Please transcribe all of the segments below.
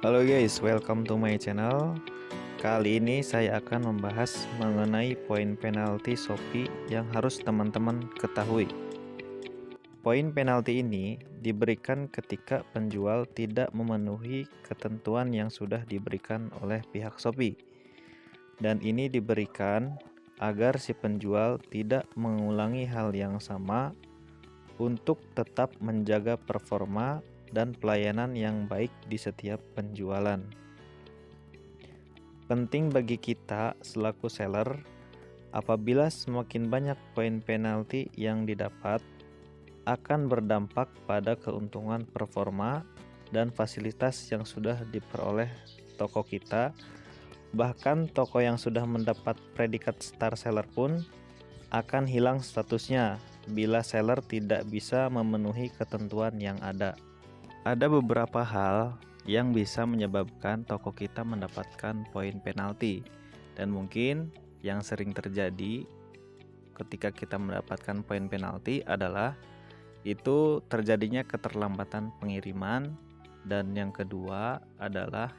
Halo guys, welcome to my channel. Kali ini saya akan membahas mengenai poin penalti Shopee yang harus teman-teman ketahui. Poin penalti ini diberikan ketika penjual tidak memenuhi ketentuan yang sudah diberikan oleh pihak Shopee. Dan ini diberikan agar si penjual tidak mengulangi hal yang sama untuk tetap menjaga performa dan pelayanan yang baik di setiap penjualan. Penting bagi kita selaku seller, apabila semakin banyak poin penalti yang didapat, akan berdampak pada keuntungan performa dan fasilitas yang sudah diperoleh toko kita. Bahkan toko yang sudah mendapat predikat star seller pun akan hilang statusnya bila seller tidak bisa memenuhi ketentuan yang ada. Ada beberapa hal yang bisa menyebabkan toko kita mendapatkan poin penalti, dan mungkin yang sering terjadi ketika kita mendapatkan poin penalti adalah itu terjadinya keterlambatan pengiriman, dan yang kedua adalah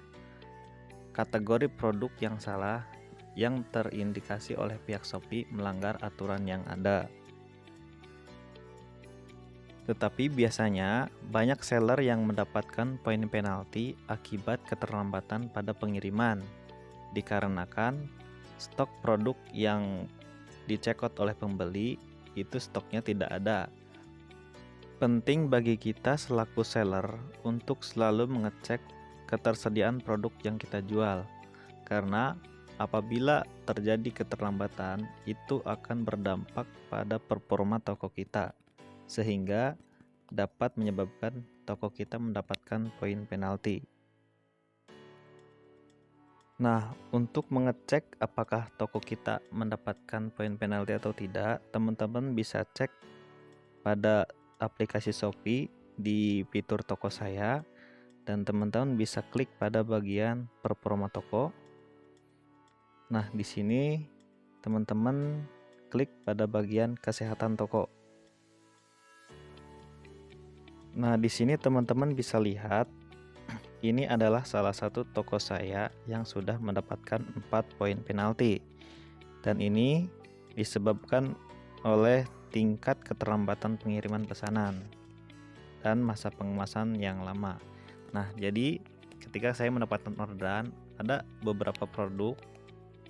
kategori produk yang salah yang terindikasi oleh pihak Shopee melanggar aturan yang ada. Tetapi biasanya banyak seller yang mendapatkan poin penalti akibat keterlambatan pada pengiriman, dikarenakan stok produk yang dicekot oleh pembeli itu stoknya tidak ada. Penting bagi kita selaku seller untuk selalu mengecek ketersediaan produk yang kita jual, karena apabila terjadi keterlambatan itu akan berdampak pada performa toko kita, sehingga dapat menyebabkan toko kita mendapatkan poin penalti. Nah, untuk mengecek apakah toko kita mendapatkan poin penalti atau tidak, teman-teman bisa cek pada aplikasi Shopee di fitur toko saya, dan teman-teman bisa klik pada bagian performa toko. Nah, di sini teman-teman klik pada bagian kesehatan toko. Nah, di sini teman-teman bisa lihat ini adalah salah satu toko saya yang sudah mendapatkan 4 poin penalti. Dan ini disebabkan oleh tingkat keterlambatan pengiriman pesanan dan masa pengemasan yang lama. Nah, jadi ketika saya mendapatkan orderan, ada beberapa produk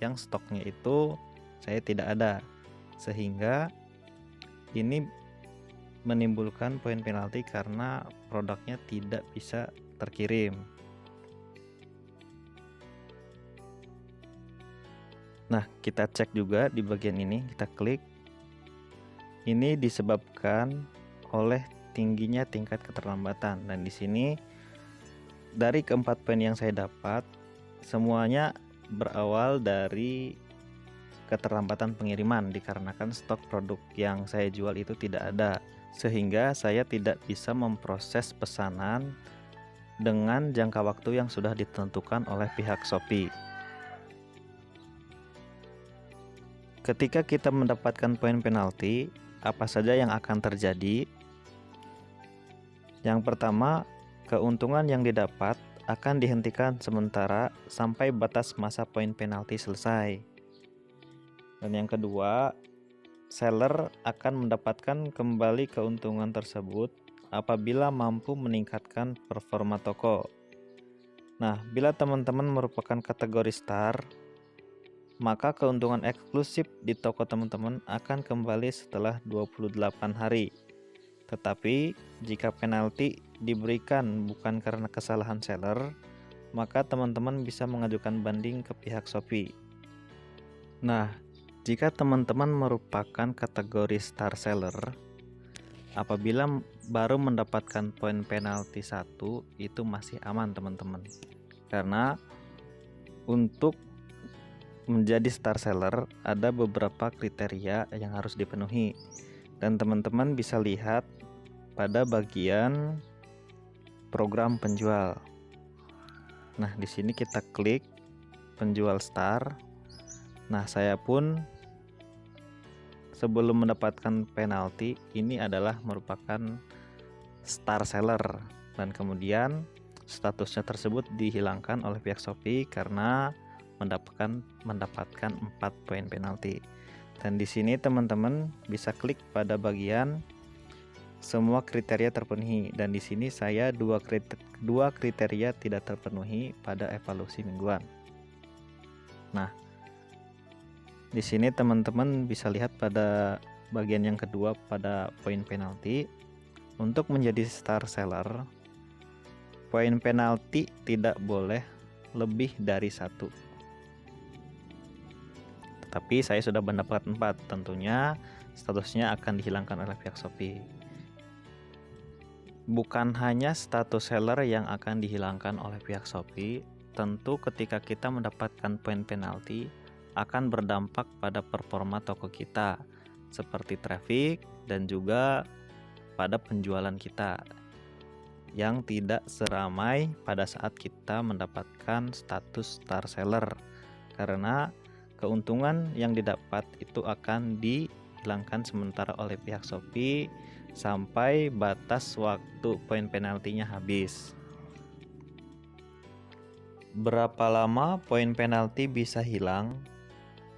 yang stoknya itu saya tidak ada, sehingga ini menimbulkan poin penalti karena produknya tidak bisa terkirim. Nah, kita cek juga di bagian ini, kita klik. Ini disebabkan oleh tingginya tingkat keterlambatan, dan di sini dari keempat poin yang saya dapat semuanya berawal dari keterlambatan pengiriman, dikarenakan stok produk yang saya jual itu tidak ada, sehingga saya tidak bisa memproses pesanan dengan jangka waktu yang sudah ditentukan oleh pihak Shopee. Ketika kita mendapatkan poin penalti, apa saja yang akan terjadi? Yang pertama, keuntungan yang didapat akan dihentikan sementara sampai batas masa poin penalti selesai. Dan yang kedua, seller akan mendapatkan kembali keuntungan tersebut apabila mampu meningkatkan performa toko. Nah, bila teman-teman merupakan kategori star, maka keuntungan eksklusif di toko teman-teman akan kembali setelah 28 hari. Tetapi jika penalti diberikan bukan karena kesalahan seller, maka teman-teman bisa mengajukan banding ke pihak Shopee. Nah, jika teman-teman merupakan kategori star seller, apabila baru mendapatkan poin penalti 1, itu masih aman teman-teman. Karena untuk menjadi star seller ada beberapa kriteria yang harus dipenuhi, dan teman-teman bisa lihat pada bagian program penjual. Nah, di sini kita klik penjual star. Nah, saya pun sebelum mendapatkan penalti ini adalah merupakan star seller, dan kemudian statusnya tersebut dihilangkan oleh pihak Shopee karena mendapatkan 4 poin penalti. Dan di sini teman-teman bisa klik pada bagian semua kriteria terpenuhi, dan di sini saya dua kriteria tidak terpenuhi pada evaluasi mingguan. Nah, di sini teman-teman bisa lihat pada bagian yang kedua pada poin penalti. Untuk menjadi star seller, poin penalti tidak boleh lebih dari 1. Tetapi saya sudah mendapat 4, tentunya statusnya akan dihilangkan oleh pihak Shopee. Bukan hanya status seller yang akan dihilangkan oleh pihak Shopee, tentu ketika kita mendapatkan poin penalti akan berdampak pada performa toko kita, seperti traffic dan juga pada penjualan kita yang tidak seramai pada saat kita mendapatkan status star seller, karena keuntungan yang didapat itu akan dihilangkan sementara oleh pihak Shopee sampai batas waktu poin penaltinya habis. Berapa lama poin penalti bisa hilang?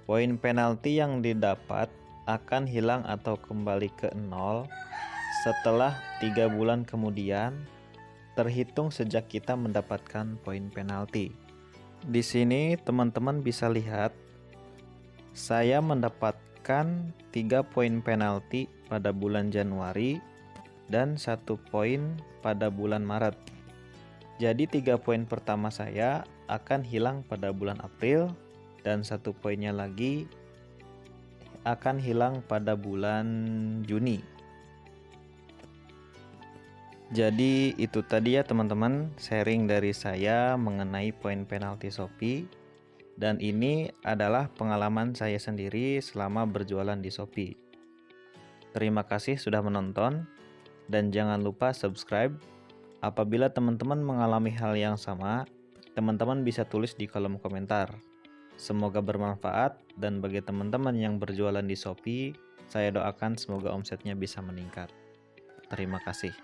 Poin penalti yang didapat akan hilang atau kembali ke 0 setelah 3 bulan kemudian terhitung sejak kita mendapatkan poin penalti. Di sini teman-teman bisa lihat saya mendapatkan 3 poin penalti pada bulan Januari dan 1 poin pada bulan Maret. Jadi 3 poin pertama saya akan hilang pada bulan April dan 1 poinnya lagi akan hilang pada bulan Juni. Jadi itu tadi ya teman-teman, sharing dari saya mengenai poin penalti Shopee, dan ini adalah pengalaman saya sendiri selama berjualan di Shopee. Terima kasih sudah menonton, dan jangan lupa subscribe. Apabila teman-teman mengalami hal yang sama, teman-teman bisa tulis di kolom komentar. Semoga bermanfaat, dan bagi teman-teman yang berjualan di Shopee, saya doakan semoga omsetnya bisa meningkat. Terima kasih.